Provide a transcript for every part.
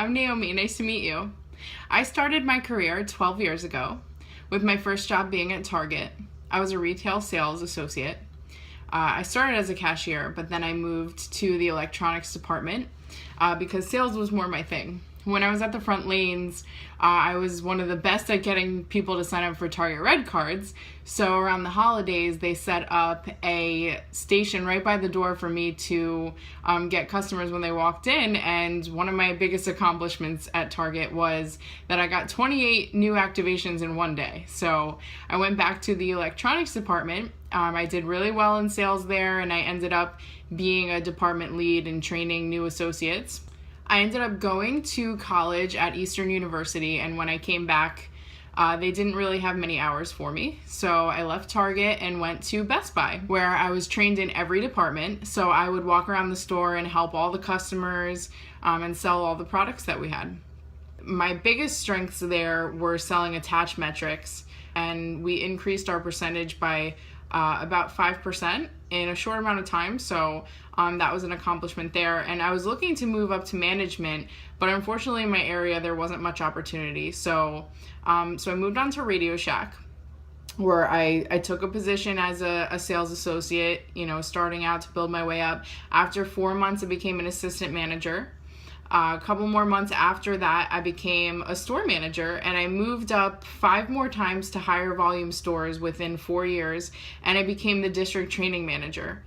I'm Naomi. Nice to meet you. I started my career 12 years ago, with my first job being at Target. I was a retail sales associate. I started as a cashier, but then I moved to the electronics department because sales was more my thing. When I was at the front lanes, I was one of the best at getting people to sign up for Target Red cards. So around the holidays, they set up a station right by the door for me to get customers when they walked in. And one of my biggest accomplishments at Target was that I got 28 new activations in one day. So I went back to the electronics department. I did really well in sales there, and I ended up being a department lead and training new associates. I ended up going to college at Eastern University, and when I came back, they didn't really have many hours for me. So I left Target and went to Best Buy, where I was trained in every department. So I would walk around the store and help all the customers and sell all the products that we had. My biggest strengths there were selling attach metrics, and we increased our percentage by about 5% in a short amount of time. So that was an accomplishment there. And I was looking to move up to management, but unfortunately in my area there wasn't much opportunity. So I moved on to Radio Shack, where I took a position as a sales associate, starting out to build my way up. After 4 months, I became an assistant manager. A couple more months after that, I became a store manager, and I moved up 5 more times to higher volume stores within 4 years, and I became the district training manager.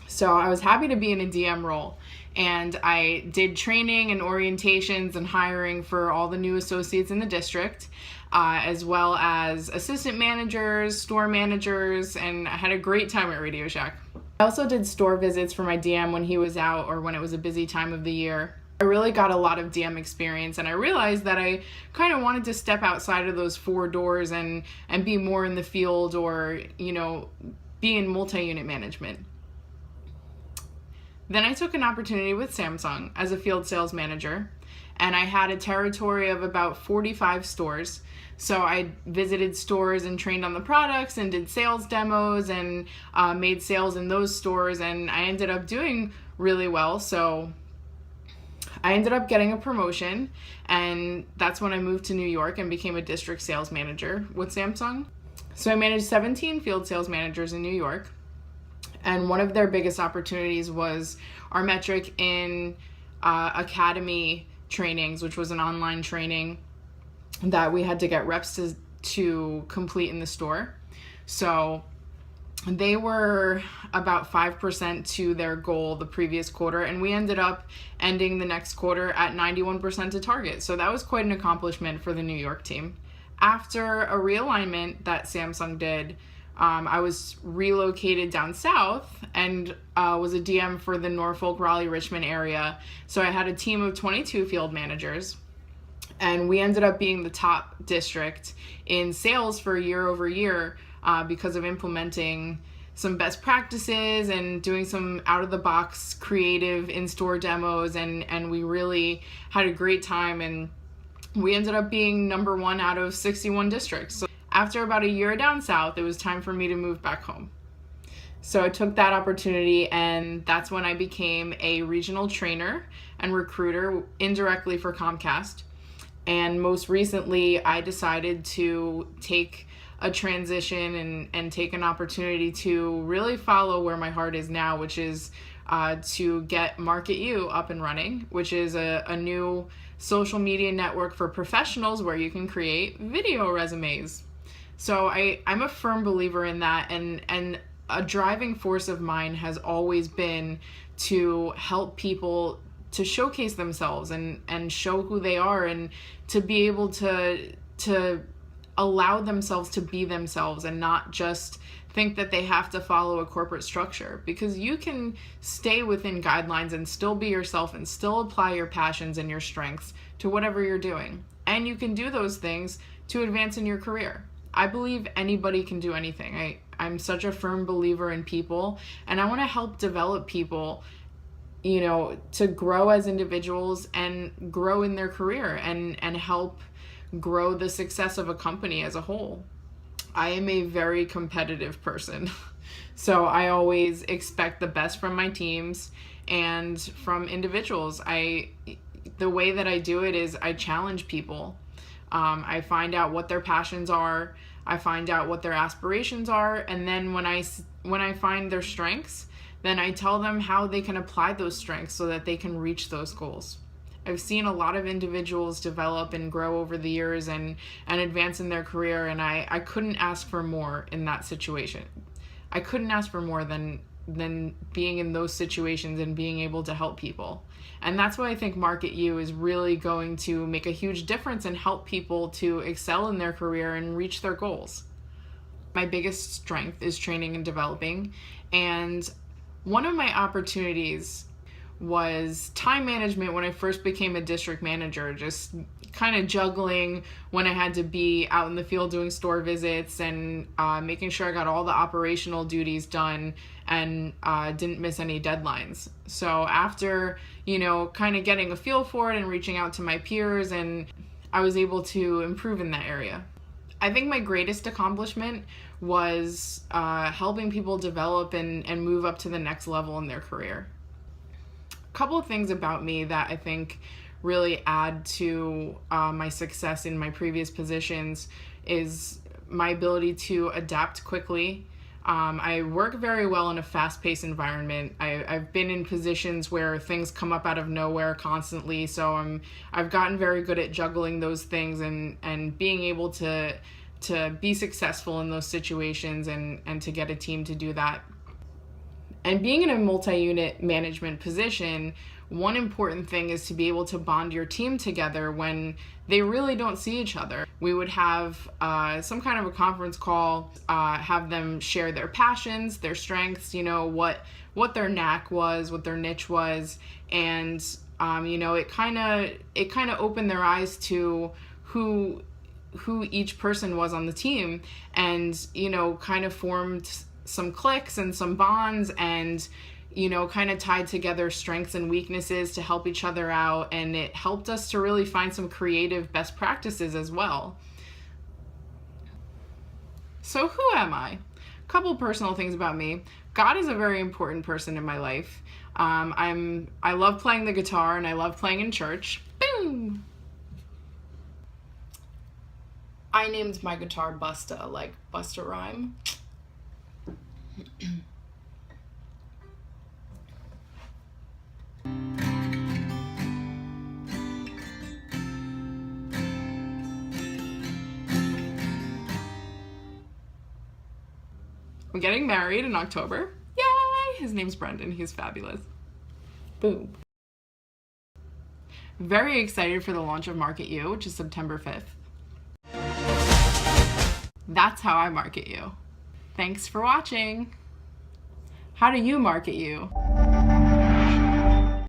So I was happy to be in a DM role, and I did training and orientations and hiring for all the new associates in the district, as well as assistant managers, store managers, and I had a great time at Radio Shack. I also did store visits for my DM when he was out or when it was a busy time of the year. I really got a lot of DM experience, and I realized that I kind of wanted to step outside of those 4 doors and be more in the field, or, be in multi-unit management. Then I took an opportunity with Samsung as a field sales manager, and I had a territory of about 45 stores. So I visited stores and trained on the products and did sales demos and made sales in those stores, and I ended up doing really well. So I ended up getting a promotion, and that's when I moved to New York and became a district sales manager with Samsung. So I managed 17 field sales managers in New York, and one of their biggest opportunities was our metric in academy trainings, which was an online training that we had to get reps to complete in the store. So they were about 5% to their goal the previous quarter, and we ended up ending the next quarter at 91% to target. So that was quite an accomplishment for the New York team. After a realignment that Samsung did, I was relocated down south and was a DM for the Norfolk, Raleigh, Richmond area. So I had a team of 22 field managers, and we ended up being the top district in sales for year over year because of implementing some best practices and doing some out-of-the-box creative in-store demos, and we really had a great time, and we ended up being number 1 out of 61 districts. So after about a year down south, it was time for me to move back home. So I took that opportunity, and that's when I became a regional trainer and recruiter indirectly for Comcast. And most recently, I decided to take a transition and take an opportunity to really follow where my heart is now, which is to get MarketU up and running, which is a new social media network for professionals where you can create video resumes. So I'm a firm believer in that, and a driving force of mine has always been to help people to showcase themselves and show who they are, and to be able to allow themselves to be themselves and not just think that they have to follow a corporate structure, because you can stay within guidelines and still be yourself and still apply your passions and your strengths to whatever you're doing. And you can do those things to advance in your career. I believe anybody can do anything. I'm such a firm believer in people, and I want to help develop people, to grow as individuals and grow in their career and help grow the success of a company as a whole. I am a very competitive person, so I always expect the best from my teams and from individuals. the way that I do it is I challenge people. I find out what their passions are. I find out what their aspirations are. And then when I find their strengths, then I tell them how they can apply those strengths so that they can reach those goals. I've seen a lot of individuals develop and grow over the years and advance in their career, and I couldn't ask for more in that situation. I couldn't ask for more than being in those situations and being able to help people. And that's why I think MarketU is really going to make a huge difference and help people to excel in their career and reach their goals. My biggest strength is training and developing, and one of my opportunities was time management when I first became a district manager, just kind of juggling when I had to be out in the field doing store visits and making sure I got all the operational duties done and didn't miss any deadlines. So after, kind of getting a feel for it and reaching out to my peers, and I was able to improve in that area. I think my greatest accomplishment was helping people develop and move up to the next level in their career. A couple of things about me that I think really add to my success in my previous positions is my ability to adapt quickly. I work very well in a fast-paced environment. I've been in positions where things come up out of nowhere constantly, so I've gotten very good at juggling those things and being able to be successful in those situations and to get a team to do that. And being in a multi-unit management position, one important thing is to be able to bond your team together when they really don't see each other. We would have some kind of a conference call, have them share their passions, their strengths, what their knack was, what their niche was, and it kind of opened their eyes to who each person was on the team, and kind of formed some cliques and some bonds, and kind of tied together strengths and weaknesses to help each other out, and it helped us to really find some creative best practices as well. So who am I? A couple personal things about me. God is a very important person in my life. I love playing the guitar and I love playing in church. Boom! I named my guitar Busta, like Busta Rhyme. I'm getting married in October. Yay! His name's Brendan. He's fabulous. Boom. Very excited for the launch of MarketU, which is September 5th. That's how I market you. Thanks for watching. How do you market you?